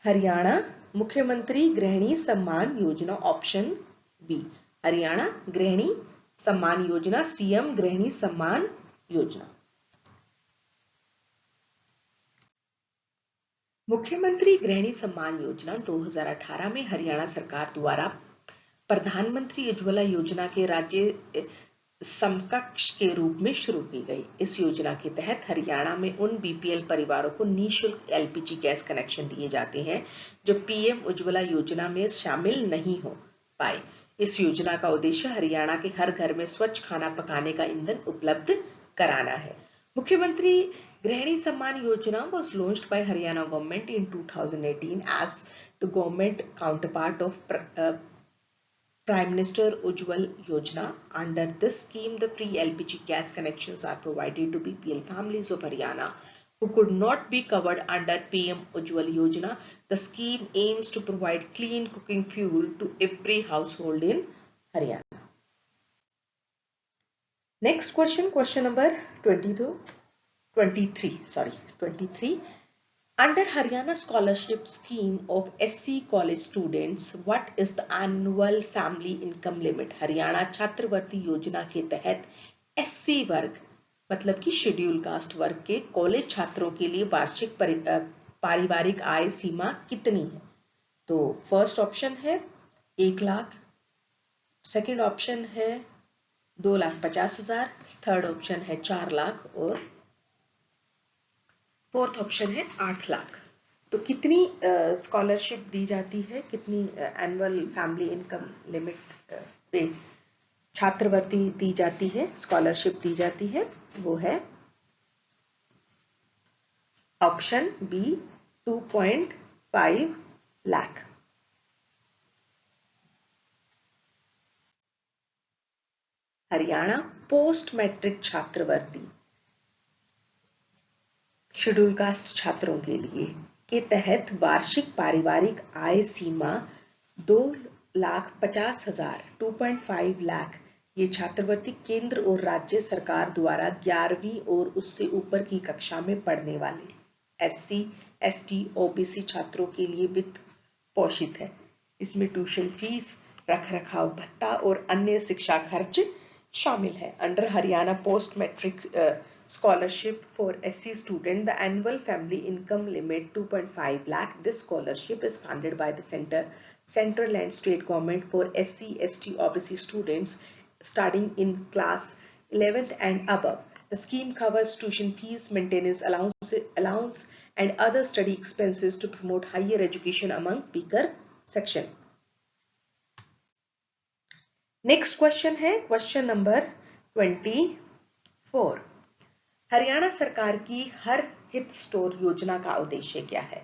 हरियाणा मुख्यमंत्री गृहिणी सम्मान योजना, ऑप्शन बी. हरियाणा गृहिणी सम्मान योजना, सीएम गृहिणी सम्मान योजना. मुख्यमंत्री गृहिणी सम्मान योजना 2018 में हरियाणा सरकार द्वारा प्रधानमंत्री उज्ज्वला योजना के राज्य समकक्ष के रूप में शुरू की गई. इस योजना के तहत हरियाणा में उन बीपीएल परिवारों को निःशुल्क एलपीजी गैस कनेक्शन दिए जाते हैं जो पीएम उज्ज्वला योजना में शामिल नहीं हो पाए. इस योजना का उद्देश्य हरियाणा के हर घर में स्वच्छ खाना पकाने का ईंधन उपलब्ध कराना है. मुख्यमंत्री गृहिणी Samman Yojana was launched by Haryana government in 2018 as the government counterpart of Prime Minister Ujjwal Yojana. Under this scheme, the free LPG gas connections are provided to BPL families of Haryana who could not be covered under PM Ujjwal Yojana. The scheme aims to provide clean cooking fuel to every household in Haryana. Next question, question number 23. Under Haryana scholarship scheme of SC college students, what is the annual family income limit? Haryana छात्रवृत्ति योजना के तहत SC वर्ग मतलब कि schedule caste वर्ग के college छात्रों के लिए वार्षिक पारिवारिक आय सीमा कितनी है? तो फर्स्ट ऑप्शन है 1 लाख, सेकंड ऑप्शन है 2,50,000, थर्ड ऑप्शन है 4 लाख और फोर्थ ऑप्शन है 8 लाख. तो कितनी स्कॉलरशिप दी जाती है, कितनी एनुअल फैमिली इनकम लिमिट पे छात्रवृत्ति दी जाती है, स्कॉलरशिप दी जाती है? वो है option B 2.5 lakh. Haryana post matric छात्रवृत्ति शेड्यूल कास्ट छात्रों के लिए के तहत वार्षिक पारिवारिक आय सीमा 2,50,000 2.5 लाख ये छात्रवृत्ति केंद्र और राज्य सरकार द्वारा 11वीं और उससे ऊपर की कक्षा में पढ़ने वाले SC, ST, OBC छात्रों के लिए वित्त पोषित है। इसमें ट्यूशन फीस, रख रखाव भत्ता और अन्य शिक्षा खर्च शामिल है। Under Haryana post matric scholarship for SC student, the annual family income limit 2.5 lakh. This scholarship is funded by the central and state government for SC, ST, OBC students starting in class 11th and above. The scheme covers tuition fees, maintenance allowance and other study expenses to promote higher education among weaker section. Next question है question number 24. Haryana सरकार की हर Hit store योजना का उद्देश्य क्या है?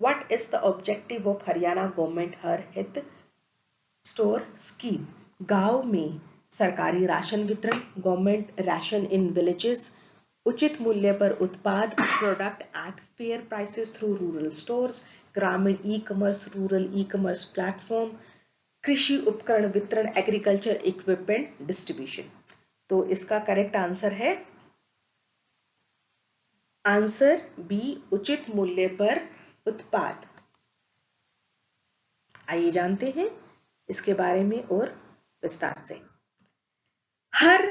What is the objective of Haryana government Har Hit store scheme? गांव में सरकारी राशन वितरण, गवर्नमेंट राशन इन विलेजेस, उचित मूल्य पर उत्पाद product at fair prices through rural stores, ग्रामीण e commerce, rural e commerce platform, कृषि उपकरण वितरण, एग्रीकल्चर इक्विपमेंट डिस्ट्रीब्यूशन। तो इसका करेक्ट आंसर है आंसर बी, उचित मूल्य पर उत्पाद। आइए जानते हैं इसके बारे में और विस्तार से। हर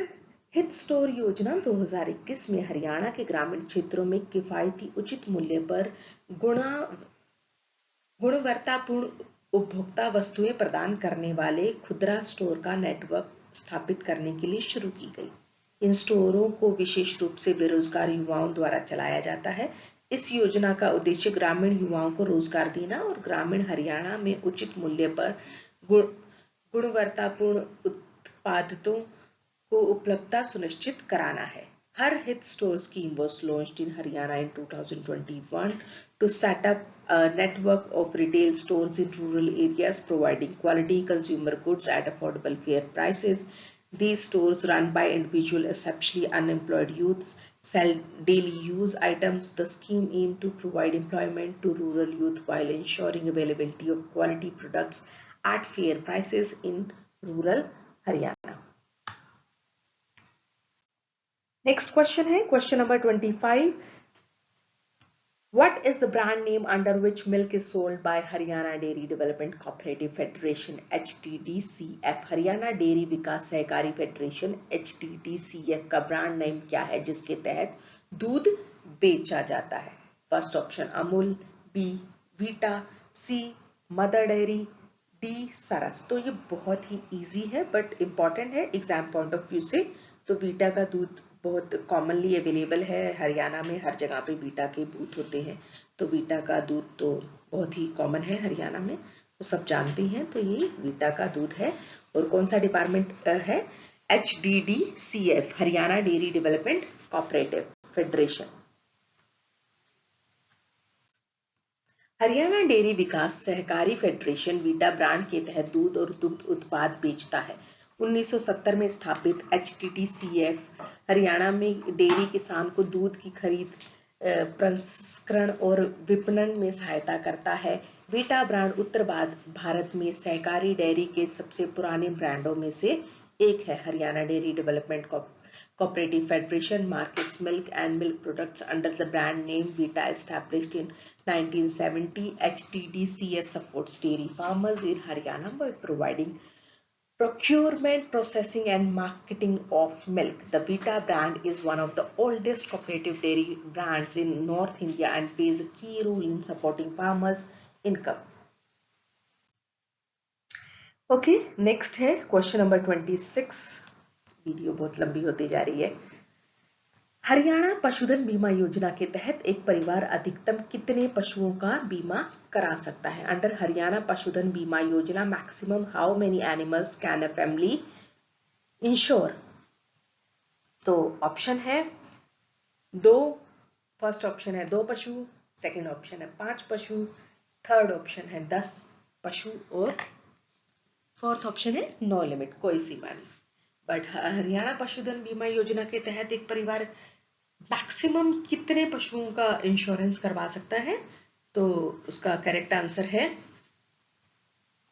हित स्टोर योजना 2021 में हरियाणा के ग्रामीण क्षेत्रों में किफायती उचित मूल्य पर गुणवत्तापूर्ण उपभोक्ता वस्तुएं प्रदान करने वाले खुदरा स्टोर का नेटवर्क स्थापित करने के लिए शुरू की गई। इन स्टोरों को विशेष रूप से बेरोजगार युवाओं द्वारा चलाया जाता है। इस योजना का उद्देश्य ग्रामीण युवाओं को रोजगार देना और ग्रामीण हरियाणा में उचित मूल्य पर गुणवत्तापूर्ण उत्पादों को उपलब्धता सुनिश्चित कराना है। हर Hit store scheme was launched in Haryana in 2021 to set up a network of retail stores in rural areas providing quality consumer goods at affordable fair prices. These stores, run by individuals, especially unemployed youths, sell daily use items. The scheme aims to provide employment to rural youth while ensuring availability of quality products at fair prices in rural Haryana. Next question है question number 25. What is the brand name under which milk is sold by Haryana Dairy Development Cooperative Federation HDDCF? Haryana dairy विकास सहकारी federation HDDCF का brand name क्या है जिसके तहत दूध बेचा जाता है? First option Amul, B Vita, C Mother Dairy, D Saras. तो ये बहुत ही इजी है बट इंपॉर्टेंट है एग्जाम पॉइंट ऑफ व्यू से। तो वीटा का दूध बहुत कॉमनली अवेलेबल है हरियाणा में, हर जगह पे वीटा के बूथ होते हैं। तो वीटा का दूध तो बहुत ही कॉमन है हरियाणा में, तो सब जानते हैं। तो ये वीटा का दूध है। और कौन सा डिपार्टमेंट है? HDDCF, Haryana dairy development cooperative federation. Haryana dairy विकास सहकारी फेडरेशन वीटा ब्रांड के तहत दूध और दुग्ध उत्पाद बेचता है। 1970 में स्थापित HDDCF हरियाणा में डेयरी किसान को दूध की खरीद, प्रसंस्करण और विपणन में सहायता करता है। वीटा ब्रांड उत्तर भारत में सहकारी डेयरी के सबसे पुराने ब्रांडों में से एक है। Haryana dairy development Cooperative Federation markets milk and milk products under the brand name Vita. Established in 1970, HDDCF supports dairy farmers in Haryana by providing procurement, processing and marketing of milk. The Vita brand is one of the oldest cooperative dairy brands in North India and plays a key role in supporting farmers' income. Okay, next है question number 26. Video बहुत लंबी होती जा रही है। हरियाणा पशुधन बीमा योजना के तहत एक परिवार अधिकतम कितने पशुओं का बीमा करा सकता है? अंडर हरियाणा पशुधन बीमा योजना maximum how many animals can a family ensure? तो ऑप्शन है दो, फर्स्ट ऑप्शन है 2 पशु, सेकंड ऑप्शन है 5 पशु, थर्ड ऑप्शन है 10 पशु और फोर्थ ऑप्शन है नो लिमिट, कोई सीमा नहीं। बट हरियाणा पशुधन बीमा योजना के तहत एक परिवार मैक्सिमम कितने पशुओं का इंश्योरेंस करवा सकता है? तो उसका करेक्ट आंसर है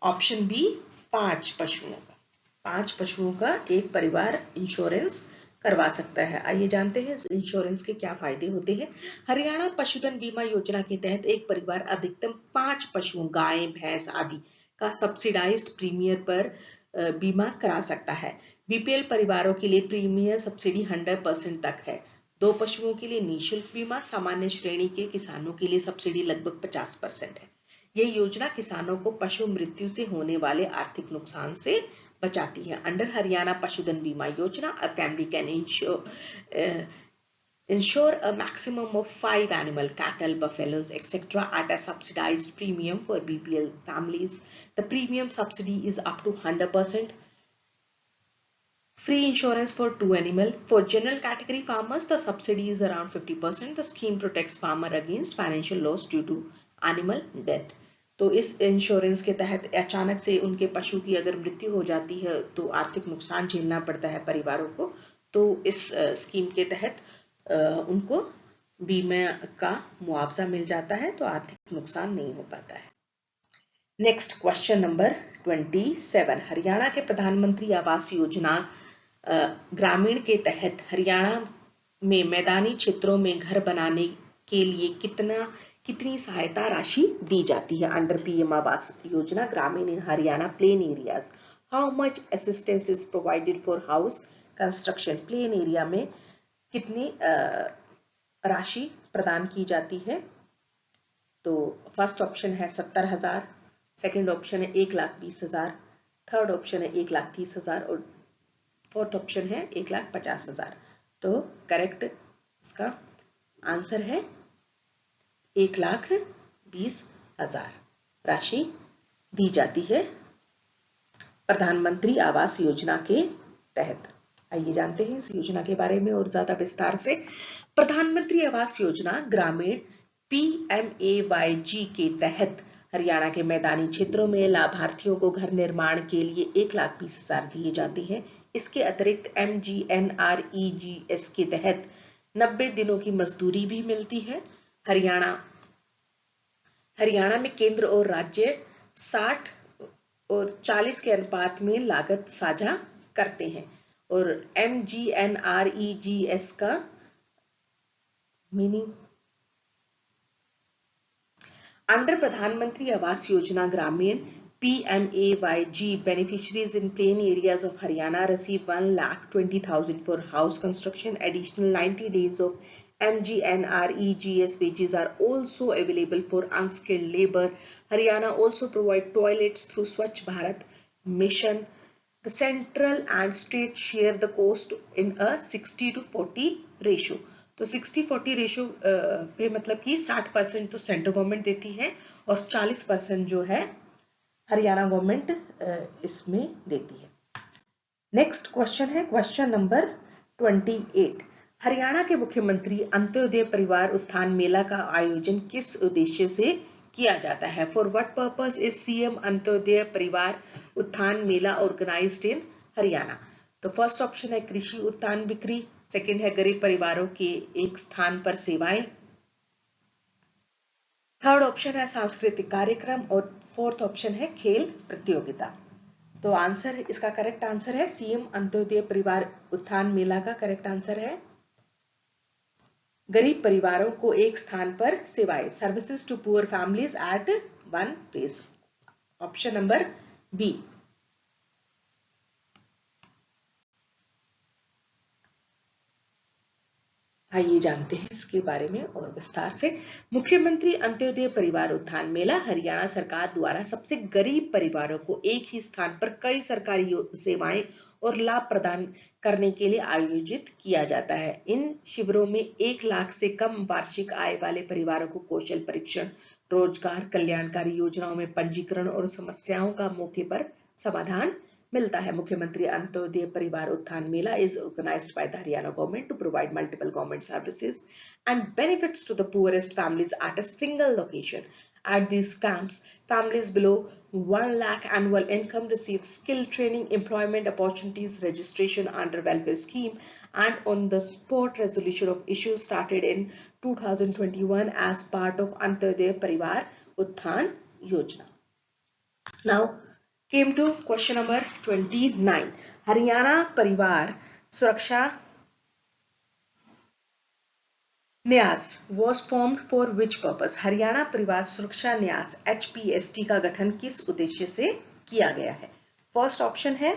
ऑप्शन बी, 5 पशुओं का। 5 पशुओं का एक परिवार इंश्योरेंस करवा सकता है। आइए जानते हैं इस इंश्योरेंस के क्या फायदे होते हैं। हरियाणा पशुधन बीमा योजना के तहत एक परिवार अधिकतम 5 पशुओं, गाय, भैंस आदि का सब्सिडाइज्ड प्रीमियम पर बीमा करा सकता है। बीपीएल परिवारों के लिए प्रीमियम सब्सिडी 100% तक है। 2 पशुओं के लिए निःशुल्क बीमा, सामान्य श्रेणी के किसानों के लिए सब्सिडी लगभग 50% है। यह योजना किसानों को पशु मृत्यु से होने वाले आर्थिक नुकसान से बचाती है। अंडर हरियाणा पशुधन बीमा योजना, a family can insure a maximum of 5 animal, cattle, buffaloes, etc. at a subsidized premium for BPL families. The premium subsidy is up to 100%. Free insurance for 2 animal. For general category farmers, the subsidy is around 50%. The scheme protects farmer against financial loss due to animal death. तो इस insurance के तहत अचानक से उनके पशु की अगर मृत्यु हो जाती है तो आर्थिक नुकसान झेलना पड़ता है परिवारों को, तो इस स्कीम के तहत उनको बीमा का मुआवजा मिल जाता है, तो आर्थिक नुकसान नहीं हो पाता है। Next question number 27। हरियाणा के प्रधानमंत्री आवास योजना ग्रामीण के तहत हरियाणा में मैदानी क्षेत्रों में घर बनाने के लिए कितनी सहायता राशि दी जाती है? Under PM Awas Yojana Gramin in Haryana plain areas, how much assistance is provided for house construction? Plain area में कितनी राशि प्रदान की जाती है? तो फर्स्ट ऑप्शन है 70,000, सेकेंड ऑप्शन है 1,20,000, थर्ड ऑप्शन है 1,30,000 और फोर्थ ऑप्शन है 1,50,000। तो करेक्ट इसका आंसर है 1,20,000 राशि दी जाती है प्रधानमंत्री आवास योजना के तहत। आइए जानते हैं इस योजना के बारे में और ज्यादा विस्तार से। प्रधानमंत्री आवास योजना ग्रामीण PMAYG के तहत हरियाणा के मैदानी क्षेत्रों में लाभार्थियों को घर निर्माण के लिए 1,20,000 दिए जाते हैं। इसके अतिरिक्त MGNREGS के तहत 90 दिनों की मजदूरी भी मिलती है। हरियाणा में केंद्र और राज्य 60 और 40 के अनुपात में लागत साझा करते हैं। और MGNREGS का मीनिंग अंडर प्रधानमंत्री आवास योजना ग्रामीण PMAYG, beneficiaries in plain areas of Haryana receive 1,20,000 for house construction. Additional 90 days of MGNREGS wages are also available for unskilled labor. Haryana also provide toilets through Swachh Bharat mission. The central and state share the cost in a 60-40 ratio. तो 60-40 ratio पे मतलब कि 60% तो central government देती है और 40% जो है हरियाणा गवर्नमेंट इसमें देती है। नेक्स्ट क्वेश्चन है क्वेश्चन नंबर 28। हरियाणा के मुख्यमंत्री अंत्योदय परिवार उत्थान मेला का आयोजन किस उद्देश्य से किया जाता है? For what purpose is CM Antyodaya परिवार उत्थान मेला ऑर्गेनाइज्ड इन हरियाणा? तो फर्स्ट ऑप्शन है कृषि उत्थान बिक्री, सेकंड है गरीब परिवारों के एक स्थान पर सेवाएं, थर्ड ऑप्शन है सांस्कृतिक कार्यक्रम और फोर्थ ऑप्शन है खेल प्रतियोगिता। तो आंसर इसका करेक्ट आंसर है सीएम अंत्योदय परिवार उत्थान मेला का करेक्ट आंसर है गरीब परिवारों को एक स्थान पर सेवाएं, services to poor families at one place. Option number B. आइए जानते हैं इसके बारे में और विस्तार से। मुख्यमंत्री अंत्योदय परिवार उत्थान मेला हरियाणा सरकार द्वारा सबसे गरीब परिवारों को एक ही स्थान पर कई सरकारी सेवाएं और लाभ प्रदान करने के लिए आयोजित किया जाता है। इन शिविरों में 1 लाख से कम वार्षिक आय वाले परिवारों को कौशल परीक्षण, रोजगार, कल्याणकारी योजनाओं में पंजीकरण और समस्याओं का मौके पर समाधान मिलता है। मुख्यमंत्री अंत्योदय परिवार उत्थान मेला is organized by the Haryana government to provide multiple government services and benefits to the poorest families at a single location. At these camps, families below 1 lakh annual income receive skill training, employment opportunities, registration under welfare scheme, and on the spot resolution of issues started in 2021 as part of Antyodaya Parivar Utthan Yojana. Now came to question number 29. Haryana Parivar Suraksha न्यास was formed for which purpose? Haryana परिवार सुरक्षा न्यास HPST का गठन किस उद्देश्य से किया गया है? फर्स्ट ऑप्शन है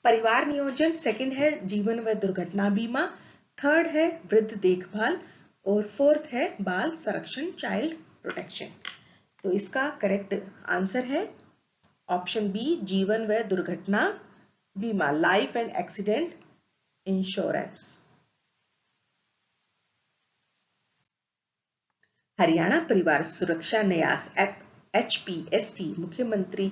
परिवार नियोजन, सेकंड है जीवन व दुर्घटना बीमा, थर्ड है वृद्ध देखभाल और फोर्थ है बाल संरक्षण, चाइल्ड प्रोटेक्शन। तो इसका करेक्ट आंसर है ऑप्शन बी, जीवन व दुर्घटना बीमा, life and accident insurance. Haryana परिवार सुरक्षा न्यास HPST मुख्यमंत्री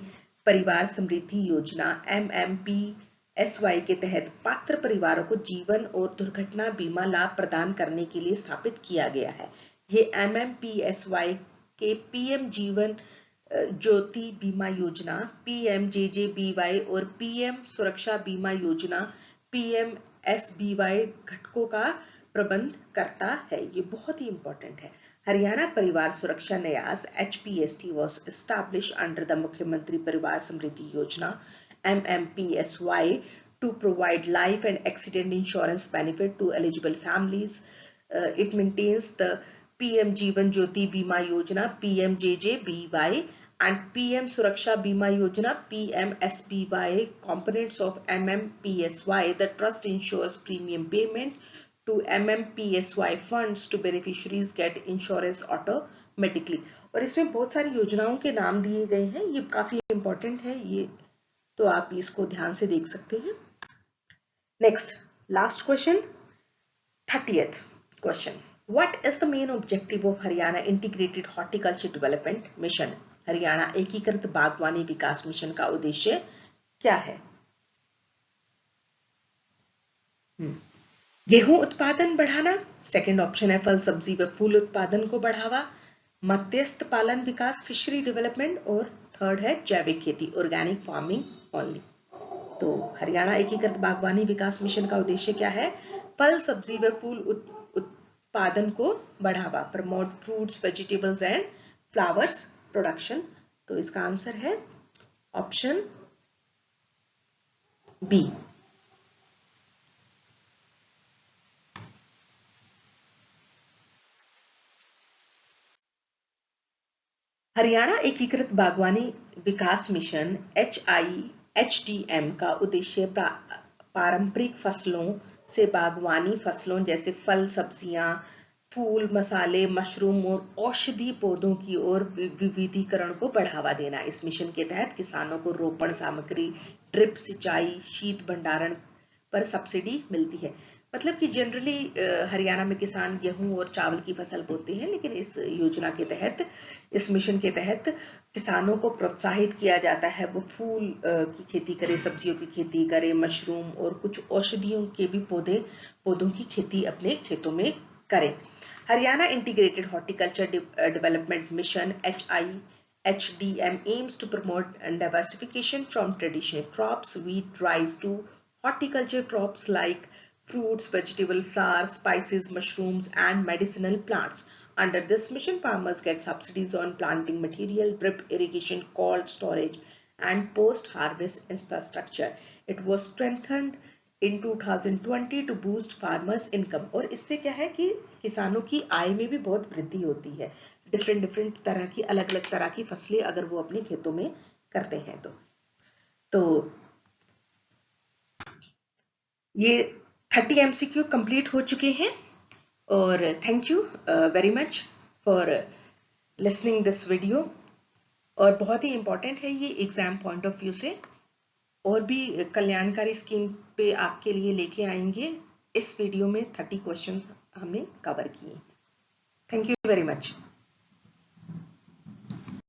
परिवार समृद्धि योजना MMPSY के तहत पात्र परिवारों को जीवन और दुर्घटना बीमा लाभ प्रदान करने के लिए स्थापित किया गया है। ये MMPSY के PM जीवन ज्योति बीमा योजना, PMJJBY और PM सुरक्षा बीमा योजना PMSBY घटकों का प्रबंध करता है। ये बहुत ही इंपॉर्टेंट है। हरियाणा परिवार सुरक्षा न्यास HPST was established under the मुख्यमंत्री परिवार समृद्धि योजना MMPSY to provide life and accident insurance benefit to eligible families. It maintains the PM Jeevan Jyoti बीमा योजना PMJJBY and PM Suraksha Bima Yojana PMSBY components of MMPSY. The trust ensures premium payment to MMPSY funds to beneficiaries get insurance automatically. और इसमें बहुत सारी योजनाओं के नाम दिए गए हैं, ये काफी इंपॉर्टेंट है, ये तो आप इसको ध्यान से देख सकते हैं। Next last question 30th question, what is the main objective of Haryana integrated horticulture development mission? Haryana एकीकृत बागवानी विकास मिशन का उद्देश्य क्या है? गेहूं उत्पादन बढ़ाना, सेकंड ऑप्शन है फल सब्जी व फूल उत्पादन को बढ़ावा, मत्स्य पालन विकास फिशरी डेवलपमेंट, और थर्ड है जैविक खेती ऑर्गेनिक फार्मिंग ओनली। तो हरियाणा एकीकृत बागवानी विकास मिशन का उद्देश्य क्या है? फल सब्जी व फूल उत्पादन को बढ़ावा, promote fruits vegetables and flowers production. तो इसका आंसर है ऑप्शन बी। हरियाणा एकीकृत बागवानी विकास मिशन HIHDM का उद्देश्य पारंपरिक फसलों से बागवानी फसलों जैसे फल सब्जियां, फूल, मसाले, मशरूम और औषधि पौधों की ओर विविधीकरण को बढ़ावा देना। इस मिशन के तहत किसानों को रोपण सामग्री, ड्रिप सिंचाई, शीत भंडारण पर सब्सिडी मिलती है। मतलब कि जनरली हरियाणा में किसान गेहूं और चावल की फसल बोते हैं, लेकिन इस योजना के तहत, इस मिशन के तहत किसानों को प्रोत्साहित किया जाता है वो फूल की खेती करे, सब्जियों की खेती करे, मशरूम और कुछ औषधियों के भी पौधों की खेती अपने खेतों में करें। Haryana integrated horticulture development mission HIHDM aims to promote diversification from traditional crops, wheat, rice to horticulture crops like fruits, vegetable, flowers, spices, mushrooms, and medicinal plants. Under this mission, farmers get subsidies on planting material, drip irrigation, cold storage, and post-harvest infrastructure. It was strengthened in 2020 to boost farmers' income. और इससे क्या है कि किसानों की आय में भी बहुत वृद्धि होती है। डिफरेंट तरह की, अलग अलग तरह की फसलें अगर वो अपने खेतों में करते हैं तो ये 30 MCQ कंप्लीट हो चुके हैं। और thank you very much for listening this video. और बहुत ही इंपॉर्टेंट है ये एग्जाम पॉइंट ऑफ व्यू से, और भी कल्याणकारी स्कीम पे आपके लिए लेके आएंगे। इस वीडियो में 30 क्वेश्चंस हमने कवर किए। Thank you very much.